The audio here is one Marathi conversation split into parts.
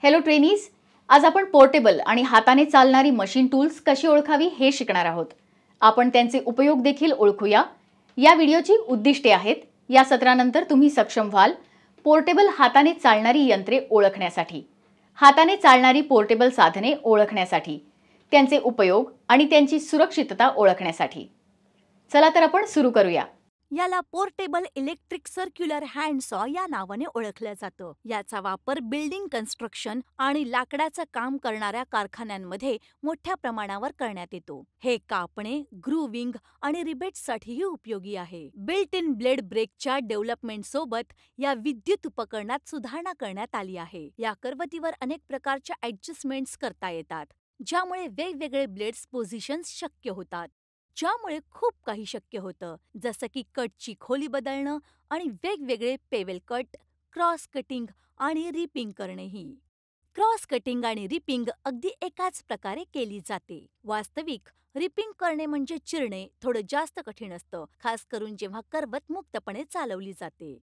हॅलो ट्रेनीज, आज आपण पोर्टेबल आणि हाताने चालणारी मशीन टूल्स कशी ओळखावी हे शिकणार आहोत. आपण त्यांचे उपयोग देखील ओळखूया. या व्हिडिओची उद्दिष्टे आहेत. या सत्रानंतर तुम्ही सक्षम व्हाल पोर्टेबल हाताने चालणारी यंत्रे ओळखण्यासाठी, हाताने चालणारी पोर्टेबल साधने ओळखण्यासाठी, त्यांचे उपयोग आणि त्यांची सुरक्षितता ओळखण्यासाठी. चला तर आपण सुरू करूया. याला पोर्टेबल इलेक्ट्रिक सर्क्युलर हँड सॉ या नावाने ओळखलं जातं. याचा वापर बिल्डिंग कन्स्ट्रक्शन आणि लाकडाचं काम करणाऱ्या कारखान्यांमध्ये मोठ्या प्रमाणावर करण्यात येतो. हे कापणे, ग्रूविंग आणि रिबेट्ससाठीही उपयोगी आहे. बिल्ट इन ब्लेड ब्रेकच्या डेव्हलपमेंटसोबत या विद्युत उपकरणात सुधारणा करण्यात आली आहे. या करवतीवर अनेक प्रकारच्या ॲडजस्टमेंट्स करता येतात, ज्यामुळे वेगवेगळे ब्लेड्स पोझिशन्स शक्य होतात. ज्यामुळे खूप काही शक्य होतं, जसं की कटची खोली बदलणं आणि वेगवेगळे पेवेल कट, क्रॉस कटिंग आणि रिपिंग करणेही. क्रॉस कटिंग आणि रिपिंग अगदी एकाच प्रकारे केली जाते. वास्तविक रिपिंग करणे म्हणजे चिरणे थोडं जास्त कठीण असतं, खास करून जेव्हा करवत मुक्तपणे चालवली जाते.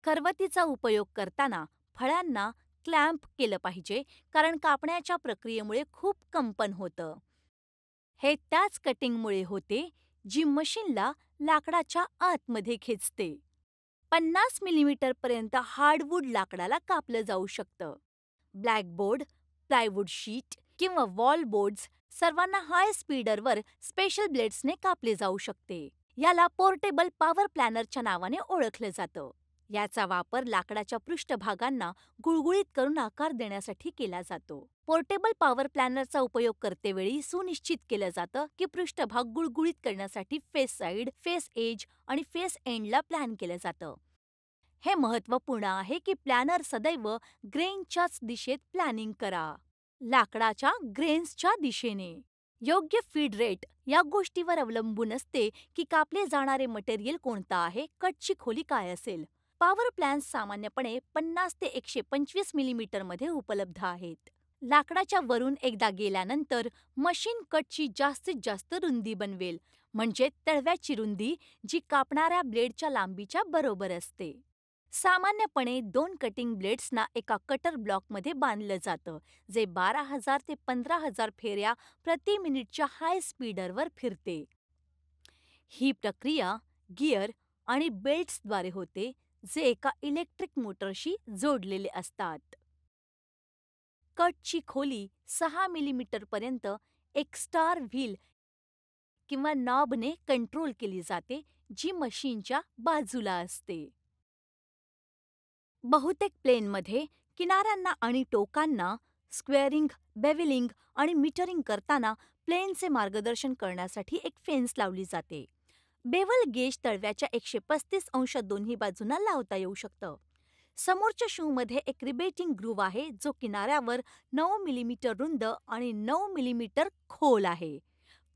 करवतीचा उपयोग करताना फळ्यांना क्लॅम्प केलं पाहिजे, कारण कापण्याच्या प्रक्रियेमुळे खूप कंपन होतं. हे त्याच कटिंगमुळे होते, जी मशीनला लाकडाच्या आतमध्ये खेचते. 50 मिलीमीटरपर्यंत हार्डवूड लाकडाला कापलं जाऊ शकतं. ब्लॅकबोर्ड, प्लायवूड शीट किंवा वॉल बोर्ड्स सर्वांना हाय स्पीडरवर स्पेशल ब्लेड्सने कापले जाऊ शकते. याला पोर्टेबल पॉवर प्लॅनरच्या नावाने ओळखलं जातं. याचा वापर लाकडाच्या पृष्ठभागांना गुळगुळीत करून आकार देण्यासाठी केला जातो. पोर्टेबल पॉवर प्लॅनरचा उपयोग करतेवेळी सुनिश्चित केलं जातं की पृष्ठभाग गुळगुळीत करण्यासाठी फेस साइड, फेस एज आणि फेस एंडला प्लॅन केलं जातं. हे महत्त्वपूर्ण आहे की प्लॅनर सदैव ग्रेनच्याच दिशेत प्लॅनिंग करा, लाकडाच्या ग्रेन्सच्या दिशेने. योग्य फीड रेट या गोष्टीवर अवलंबून असते की कापले जाणारे मटेरियल कोणतं आहे, कटची खोली काय असेल. पॉवर प्लॅन्स सामान्यपणे 50 ते 125 मिलीमीटरमध्ये उपलब्ध आहेत. लाकडाच्या वरून एकदा गेल्यानंतर मशीन कटची जास्तीत जास्त रुंदी बनवेल, म्हणजे तळव्याची रुंदी, जी कापणाऱ्या ब्लेडच्या लांबीच्या बरोबर असते. सामान्यपणे 2 कटिंग ब्लेड्सना एका कटर ब्लॉकमध्ये बांधलं जातं, जे 12,000 ते 15,000 फेऱ्या प्रति मिनिटच्या हाय स्पीडरवर फिरते. ही प्रक्रिया गिअर आणि बेल्ट्सद्वारे होते, जे एका इलेक्ट्रिक मोटरशी जोडलेले असतात. कटची खोली 6 मिलीमीटरपर्यंत एक स्टार व्हील किंवा नॉबने कंट्रोल केली जाते, जी मशीनच्या बाजूला असते. बहुतेक प्लेनमध्ये किनाऱ्यांना आणि टोकांना स्क्वेअरिंग, बेव्हलिंग आणि मीटरिंग करताना प्लेनचे मार्गदर्शन करण्यासाठी एक फेन्स लावली जाते. बेवल गेज तळव्याच्या 135 अंश दोन्ही बाजूंना लावता येऊ शकतं. समोरच्या शूमध्ये एक रिबेटिंग ग्रूव्ह आहे, जो किनाऱ्यावर 9 मिलीमीटर रुंद आणि 9 मिलीमीटर खोल आहे.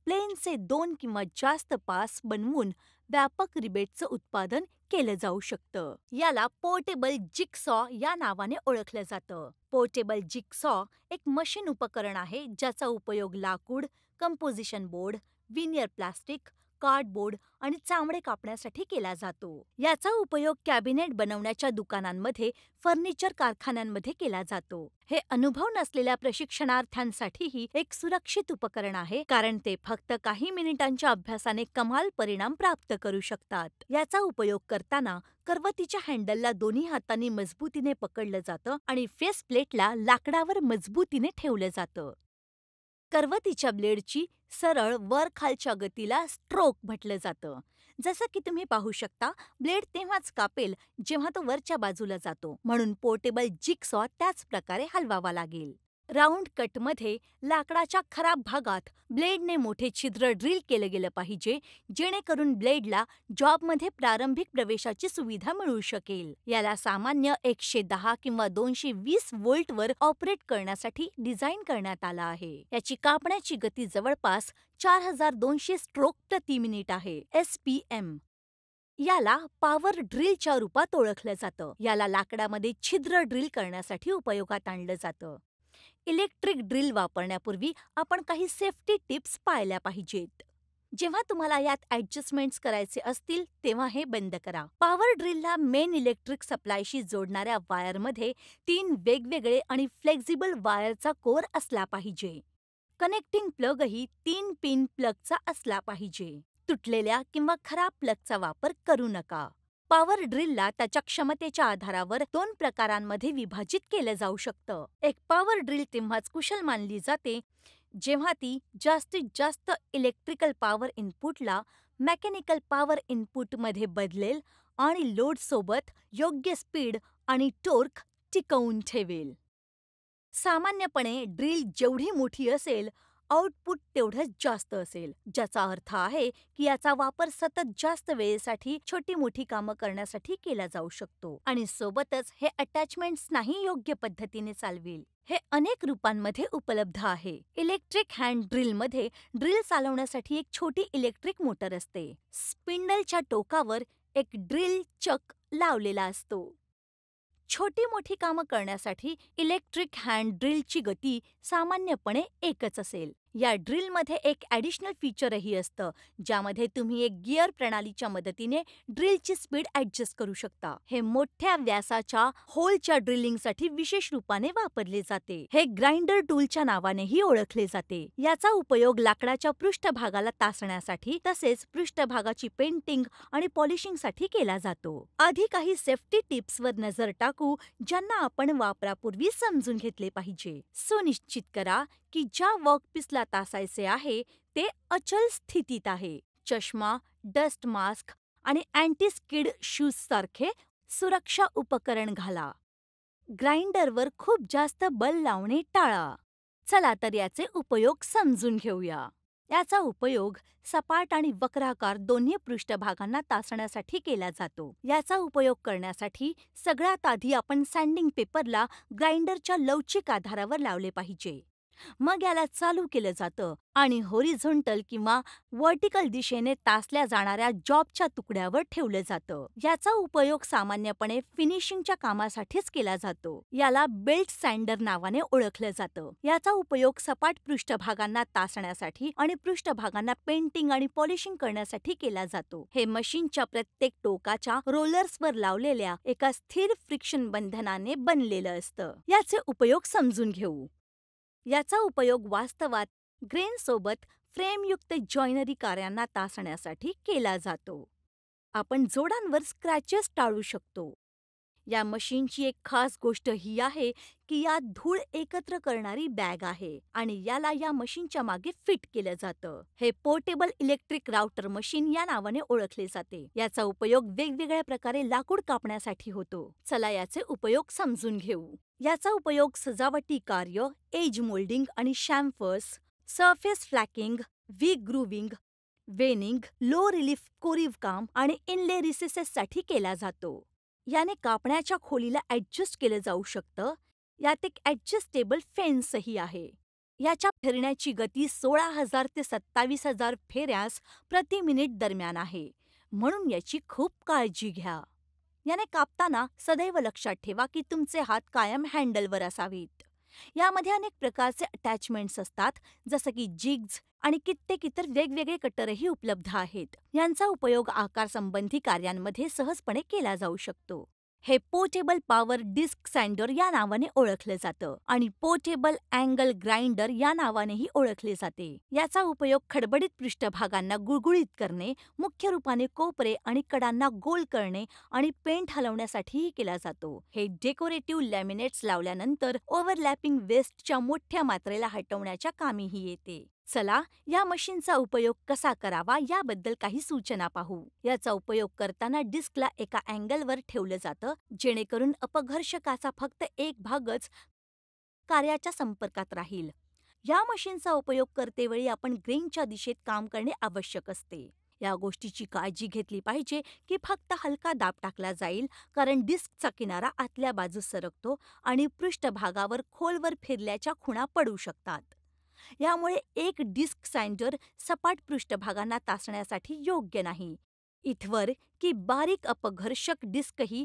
प्लेनचे 2 किंवा जास्त पास बनवून व्यापक रिबेटचं उत्पादन केलं जाऊ शकतं. याला पोर्टेबल जिगसॉ या नावाने ओळखलं जातं. पोर्टेबल जिगसॉ एक मशीन उपकरण आहे, ज्याचा उपयोग लाकूड, composition board, veneer plastic, cardboard आणि चामडे कापण्यासाठी केला जातो. याचा उपयोग कॅबिनेट बनवण्याच्या दुकानांमध्ये, फर्निचर कारखान्यांमध्ये केला जातो. हे अनुभव नसलेल्या प्रशिक्षणार्थ्यांसाठीही एक सुरक्षित उपकरण आहे, कारण ते फक्त काही मिनिटांच्या अभ्यासाने कमाल परिणाम प्राप्त करू शकतात. याचा उपयोग करताना करवतीच्या हँडलला दोन्ही हातांनी मजबूतीने पकडलं जातं आणि फेस प्लेटला लाकडावर मजबूतीने ठेवलं जातं. करवतीच्या ब्लेडची सरळ वर-खालच्या गतीला स्ट्रोक म्हटलं जातं. जसं की तुम्ही पाहू शकता, ब्लेड तेव्हाच कापेल जेव्हा तो वरच्या बाजूला जातो, म्हणून पोर्टेबल जिगसॉ त्याच प्रकारे हलवावा लागेल. राऊंड कटमध्ये लाकडाच्या खराब भागात ब्लेडने मोठे छिद्र ड्रिल केलं गेलं पाहिजे, जेणेकरून ब्लेडला जॉबमध्ये प्रारंभिक प्रवेशाची सुविधा मिळू शकेल. याला सामान्य 110 किंवा 220 व्होल्टवर ऑपरेट करण्यासाठी डिझाईन करण्यात आला आहे. याची कापण्याची गती जवळपास 4200 स्ट्रोक प्रति मिनिट आहे, SPM. याला पॉवर ड्रिलच्या रूपात ओळखलं जातं. याला लाकडामध्ये छिद्र ड्रिल करण्यासाठी उपयोगात आणलं जातं. इलेक्ट्रिक ड्रिल वापरण्यापूर्वी आपण काही सेफ्टी टिप्स पाळल्या पाहिजेत. जेव्हा तुम्हाला यात ॲडजस्टमेंट्स करायचे असतील तेव्हा हे बंद करा. पॉवर ड्रिलला मेन इलेक्ट्रिक सप्लायशी जोडणाऱ्या वायरमध्ये 3 वेगवेगळे आणि फ्लेक्झिबल वायरचा कोर असला पाहिजे. कनेक्टिंग प्लगही 3 पिन प्लगचा असला पाहिजे. तुटलेल्या किंवा खराब प्लगचा वापर करू नका. पॉवर ड्रिलला त्याच्या क्षमतेच्या आधारावर 2 प्रकारांमध्ये विभाजित केलं जाऊ शकतं. एक पॉवर ड्रिल तेव्हाच कुशल मानली जाते जेव्हा ती जास्तीत जास्त इलेक्ट्रिकल पॉवर इनपुटला मेकॅनिकल पॉवर इनपुटमध्ये बदलेल आणि लोडसोबत योग्य स्पीड आणि टॉर्क टिकवून ठेवेल. सामान्यपणे ड्रिल जेवढी मोठी असेल, आउटपुट तेवढंच जास्त असेल, ज्याचा अर्थ आहे की याचा वापर सतत जास्त वेळेसाठी छोटी-मोठी कामं करण्यासाठी केला जाऊ शकतो आणि सोबतच हे अटॅचमेंट्सनाही योग्य पद्धतीने चालवेल. हे अनेक रूपांमध्ये उपलब्ध आहे. इलेक्ट्रिक हँड ड्रिलमध्ये ड्रिल चालवण्यासाठी एक छोटी इलेक्ट्रिक मोटर असते. स्पिंडलच्या टोकावर एक ड्रिल चक लावलेला असतो. छोटी-मोठी कामं करण्यासाठी इलेक्ट्रिक हँड ड्रिलची गती सामान्यपणे एकच असेल. या ड्रिलमध्ये एक ॲडिशनल फीचरही असतं, ज्यामध्ये तुम्ही एक गिअर प्रणालीच्या मदतीने ड्रिलची स्पीड ॲडजस्ट करू शकता. हे मोठ्या व्यासाच्या होलच्या ड्रिलिंगसाठी विशेष रूपाने वापरले जाते. हे ग्राइंडर टूलच्या नावानेही ओळखले जाते. याचा उपयोग लाकडाच्या पृष्ठभागाला तासण्यासाठी तसेच पृष्ठभागाची पेंटिंग आणि पॉलिशिंगसाठी केला जातो. आधी काही सेफ्टी टिप्सवर नजर टाकू, ज्यांना आपण वापरापूर्वी समजून घेतले पाहिजे. सुनिश्चित करा की ज्या वर्कपीसला तासायचे आहे ते अचल स्थितीत आहे. चष्मा, डस्ट मास्क आणि अँटी स्किड शूज सारखे सुरक्षा उपकरण घाला. ग्राइंडरवर खूप जास्त बल लावणे टाळा. चला तर याचे उपयोग समजून घेऊया. याचा उपयोग सपाट आणि वक्राकार दोन्ही पृष्ठभागांना तासण्यासाठी केला जातो. याचा उपयोग करण्यासाठी सगळ्यात आधी आपण सँडिंग पेपरला ग्राइंडरच्या लवचिक आधारावर लावले पाहिजे. मग याला चालू केलं जातं आणि होरिझोंटल किंवा व्हर्टिकल दिशेने तासल्या जाणाऱ्या जॉबच्या तुकड्यावर ठेवलं जातं. याचा उपयोग सामान्यपणे फिनिशिंगच्या कामासाठीच केला जातो. याला बेल्ट सँडर नावाने ओळखलं जातं. याचा उपयोग सपाट पृष्ठभागांना तासण्यासाठी आणि पृष्ठभागांना पेंटिंग आणि पॉलिशिंग करण्यासाठी केला जातो. हे मशीनच्या प्रत्येक टोकाच्या रोलर्सवर लावलेल्या एका स्थिर फ्रिक्शन बंधनाने बनलेलं असतं. याचे उपयोग समजून घेऊ. याचा उपयोग वास्तवात ग्रेनसोबत फ्रेमयुक्त जॉइनरी कार्यांना तासण्यासाठी केला जातो. आपण जोडांवर स्क्रॅचेस टाळू शकतो. या मशीनची एक खास गोष्ट ही आहे की यात धूळ एकत्र करणारी बॅग आहे आणि याला या मशीनच्या मागे फिट केलं जातं. हे पोर्टेबल इलेक्ट्रिक राउटर मशीन या नावाने ओळखले जाते. याचा उपयोग वेगवेगळ्या प्रकारे लाकूड कापण्यासाठी होतो. चला याचे उपयोग समजून घेऊ. याचा उपयोग सजावटी कार्य, एज मोल्डिंग आणि शॅम्फर्स, surface फ्लॅकिंग, V grooving, वेनिंग, low relief कोरीव काम आणि इनले रिसेसेससाठी केला जातो. याने कापण्याच्या खोलीला ॲडजस्ट केलं जाऊ शकतं. यात एक ॲडजस्टेबल फेन्सही आहे. याच्या फिरण्याची गती 16,000 ते 27,000 फेऱ्यास प्रति मिनिट दरम्यान आहे, म्हणून याची खूप काळजी घ्या. याने कापताना सदैव लक्षात ठेवा की तुमचे हात कायम हँडलवर असावेत. यामध्ये अनेक प्रकारचे अटॅचमेंट्स असतात, जसं की जिग्ज आणि कित्येक इतर वेगवेगळे कटरही उपलब्ध आहेत. यांचा उपयोग आकारसंबंधी कार्यांमध्ये सहजपणे केला जाऊ शकतो. हे पोर्टेबल पॉवर डिस्क सँडर या नावाने ओळखलं जातं आणि पोर्टेबल अँगल ग्राइंडर या नावानेही ओळखले जाते. याचा उपयोग खडबडीत पृष्ठभागांना गुळगुळीत करणे, मुख्य रूपाने कोपरे आणि कडांना गोल करणे आणि पेंट हलवण्यासाठीही केला जातो. हे डेकोरेटिव्ह लॅमिनेट्स लावल्यानंतर ओव्हरलॅपिंग वेस्टच्या मोठ्या मात्रेला हटवण्याच्या कामीही येते. चला या मशीनचा उपयोग कसा करावा याबद्दल काही सूचना पाहू. याचा उपयोग करताना डिस्कला एका अँगलवर ठेवलं जातं, जेणेकरून अपघर्षकाचा फक्त एक भागच कार्याच्या संपर्कात राहील. या मशीनचा उपयोग करतेवेळी आपण ग्रेनच्या दिशेत काम करणे आवश्यक असते. या गोष्टीची काळजी घेतली पाहिजे की फक्त हलका दाब टाकला जाईल, कारण डिस्कचा किनारा आतल्या बाजूस सरकतो आणि पृष्ठभागावर खोलवर फिरल्याच्या खुणा पडू शकतात. यामुळे एक डिस्क सँडर सपाट पृष्ठभागांना तासण्यासाठी योग्य नाही. इथवर की बारीक अपघर्षक डिस्कही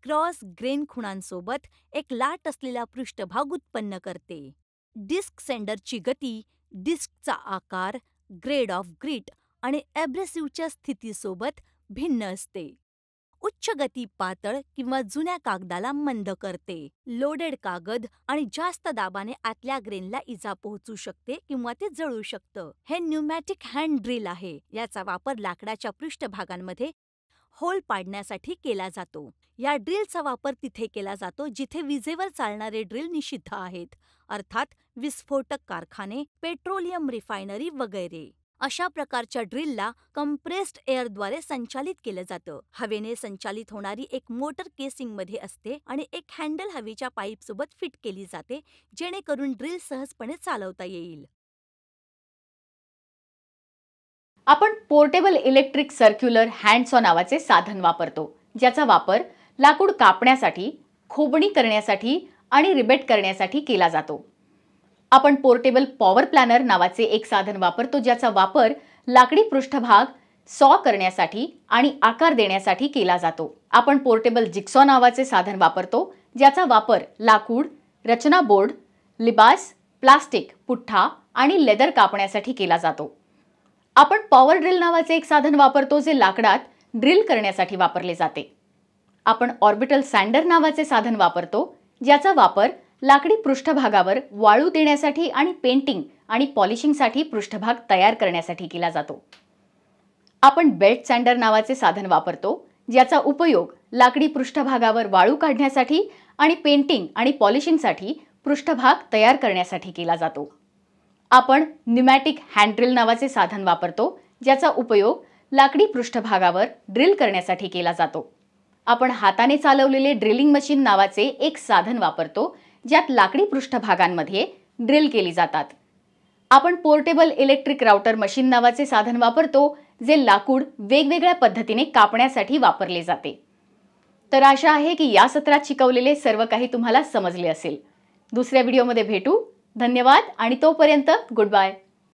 क्रॉस ग्रेन खुणांसोबत एक लाट असलेला पृष्ठभाग उत्पन्न करते. डिस्क सँडरची गती, डिस्कचा आकार, ग्रेड ऑफ ग्रिट आणि एब्रेसिव्हच्या स्थितीसोबत भिन्न असते. उच्च गती पातळ किंवा जुन्या कागदाला मंद करते. लोडेड कागद आणि जास्त दाबाने आतल्या ग्रेनला इजा पोहोचू शकते किंवा ते जळू शकतं. हे न्यूमॅटिक हँड ड्रिल आहे. याचा वापर लाकडाच्या पृष्ठभागांमध्ये होल पाडण्यासाठी केला जातो. या ड्रिलचा वापर तिथे केला जातो जिथे विजेवर चालणारे ड्रिल निषिद्ध आहेत, अर्थात विस्फोटक कारखाने, पेट्रोलियम रिफायनरी वगैरे. अशा प्रकारच्या ड्रिलला कंप्रेस्ड एअरद्वारे संचालित केलं जातं. हवेने संचालित होणारी एक मोटर केसिंगमध्ये असते आणि एक हँडल हवेच्या पाईपसोबत फिट केली जाते, जेणेकरून ड्रिल सहजपणे चालवता येईल. आपण पोर्टेबल इलेक्ट्रिक सर्क्युलर हँडसॉ नावाचे साधन वापरतो, ज्याचा वापर लाकूड कापण्यासाठी, खोबणी करण्यासाठी आणि रिबेट करण्यासाठी केला जातो. आपण पोर्टेबल पॉवर प्लॅनर नावाचे एक साधन वापरतो, ज्याचा वापर लाकडी पृष्ठभाग सॉ करण्यासाठी आणि आकार देण्यासाठी केला जातो. आपण पोर्टेबल जिक्सॉ नावाचे साधन वापरतो, ज्याचा वापर लाकूड, रचना बोर्ड, लिबास, प्लास्टिक, पुठ्ठा आणि लेदर कापण्यासाठी केला जातो. आपण पॉवर ड्रिल नावाचे एक साधन वापरतो, जे लाकडात ड्रिल करण्यासाठी वापरले जाते. आपण ऑर्बिटल सँडर नावाचे साधन वापरतो, ज्याचा वापर लाकडी पृष्ठभागावर वाळू देण्यासाठी आणि पेंटिंग आणि पॉलिशिंगसाठी पृष्ठभाग तयार करण्यासाठी केला जातो. आपण बेल्ट सँडर नावाचे साधन वापरतो, ज्याचा उपयोग लाकडी पृष्ठभागावर वाळू काढण्यासाठी आणि पेंटिंग आणि पॉलिशिंगसाठी पृष्ठभाग तयार करण्यासाठी केला जातो. आपण न्यूमॅटिक हँड ड्रिल नावाचे साधन वापरतो, ज्याचा उपयोग लाकडी पृष्ठभागावर ड्रिल करण्यासाठी केला जातो. आपण हाताने चालवलेले ड्रिलिंग मशीन नावाचे एक साधन वापरतो, ज्यात लाकडी पृष्ठभागांमध्ये ड्रिल केली जातात. आपण पोर्टेबल इलेक्ट्रिक राउटर मशीन नावाचे साधन वापरतो, जे लाकूड वेगवेगळ्या पद्धतीने कापण्यासाठी वापरले जाते. तर आशा आहे की या सत्रात शिकवलेले सर्व काही तुम्हाला समजले असेल. दुसऱ्या व्हिडिओमध्ये भेटू. धन्यवाद आणि तोपर्यंत गुड बाय.